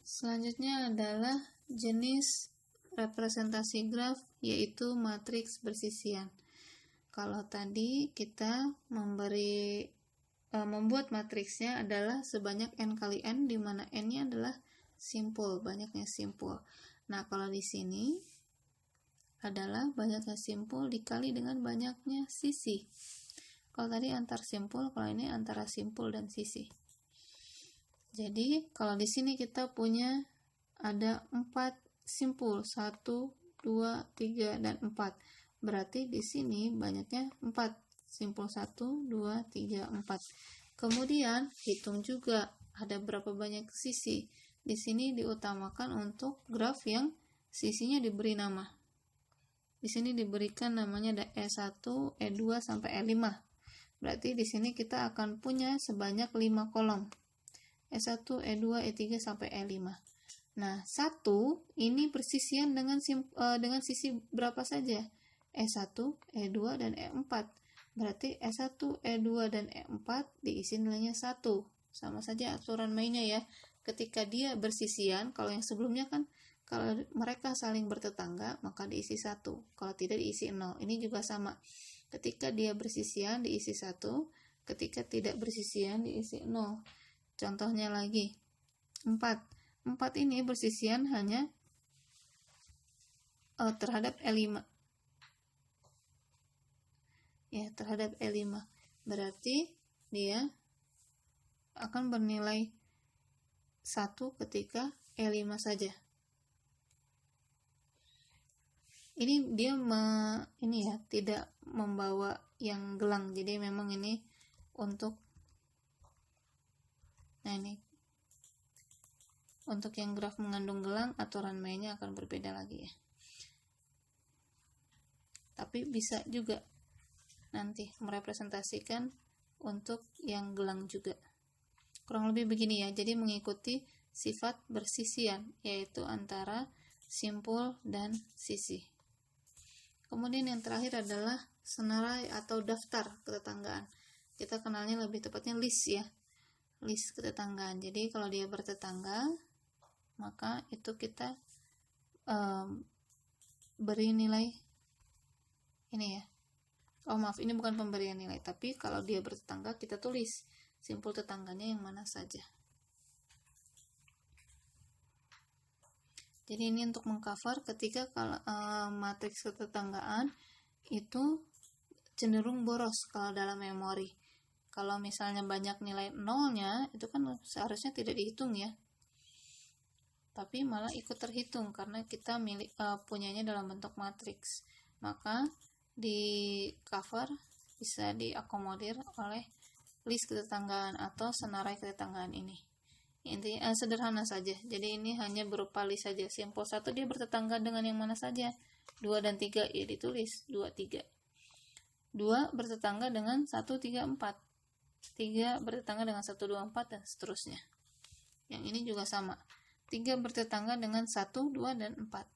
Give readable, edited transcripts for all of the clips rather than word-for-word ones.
Selanjutnya adalah jenis representasi graf, yaitu matriks bersisian. Kalau tadi kita membuat matriksnya adalah sebanyak n kali n, di mana n-nya adalah simpul, banyaknya simpul. Nah, kalau di sini adalah banyaknya simpul dikali dengan banyaknya sisi. Kalau tadi antar simpul, kalau ini antara simpul dan sisi. Jadi, kalau di sini kita punya ada 4 simpul, 1, 2, 3, dan 4. Berarti di sini banyaknya 4. Simpul 1, 2, 3, 4. Kemudian, hitung juga ada berapa banyak sisi. Di sini diutamakan untuk graf yang sisinya diberi nama. Di sini diberikan namanya ada E1, E2, sampai E5. Berarti di sini kita akan punya sebanyak 5 kolom. E1, E2, E3, sampai E5. Nah, 1 ini bersisian dengan sisi berapa saja? E1, E2, dan E4. Berarti E1, E2, dan E4 diisi nilainya 1. Sama saja aturan mainnya ya. Ketika dia bersisian, kalau yang sebelumnya kan kalau mereka saling bertetangga, maka diisi 1. Kalau tidak diisi 0. Ini juga sama. Ketika dia bersisian diisi 1, ketika tidak bersisian diisi 0. Contohnya lagi, 4. 4 ini bersisian hanya terhadap E5. Ya, terhadap E5. Berarti dia akan bernilai 1 ketika E5 saja. Ini dia tidak membawa yang gelang. Jadi memang ini untuk untuk yang graf mengandung gelang, aturan mainnya akan berbeda lagi ya. Tapi bisa juga nanti merepresentasikan untuk yang gelang juga. Kurang lebih begini ya. Jadi mengikuti sifat bersisian, yaitu antara simpul dan sisi. Kemudian yang terakhir adalah senarai atau daftar ketetanggaan. Kita kenalnya lebih tepatnya list ya. List ketetanggaan. Jadi kalau dia bertetangga, maka itu kita beri nilai ini ya. Oh maaf, ini bukan pemberian nilai, tapi kalau dia bertetangga kita tulis simpul tetangganya yang mana saja. Jadi ini untuk mengcover ketika kalau matriks ketetanggaan itu cenderung boros kalau dalam memori. Kalau misalnya banyak nilai nolnya, itu kan seharusnya tidak dihitung ya. Tapi malah ikut terhitung karena kita punyanya dalam bentuk matriks. Maka di cover bisa diakomodir oleh list ketetanggaan atau senarai ketetanggaan ini. Intinya sederhana saja. Jadi ini hanya berupa list saja. Simpul 1 dia bertetangga dengan yang mana saja? 2 dan 3 ya ditulis 2, 3. 2 bertetangga dengan 1, 3, 4. 3 bertetangga dengan 1, 2, 4 dan seterusnya. Yang ini juga sama. 3 bertetangga dengan 1, 2, dan 4.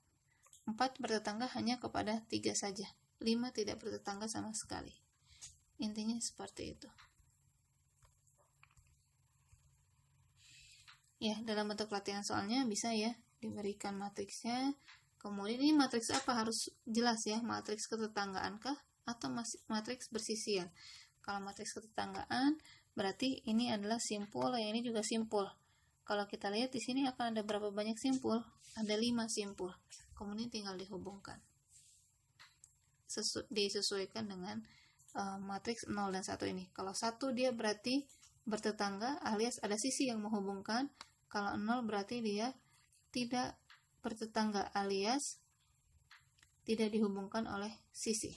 4 bertetangga hanya kepada 3 saja. 5 tidak bertetangga sama sekali. Intinya seperti itu. Ya, dalam bentuk latihan soalnya bisa ya diberikan matriksnya. Kemudian ini matriks apa? Harus jelas ya, matriks ketetanggaan kah atau matriks bersisian. Kalau matriks ketetanggaan berarti ini adalah simpul, yang ini juga simpul. Kalau kita lihat di sini akan ada berapa banyak simpul? Ada 5 simpul. Kemudian tinggal dihubungkan. Disesuaikan dengan matriks 0 dan 1 ini. Kalau 1 dia berarti bertetangga alias ada sisi yang menghubungkan. Kalau 0 berarti dia tidak bertetangga alias tidak dihubungkan oleh sisi.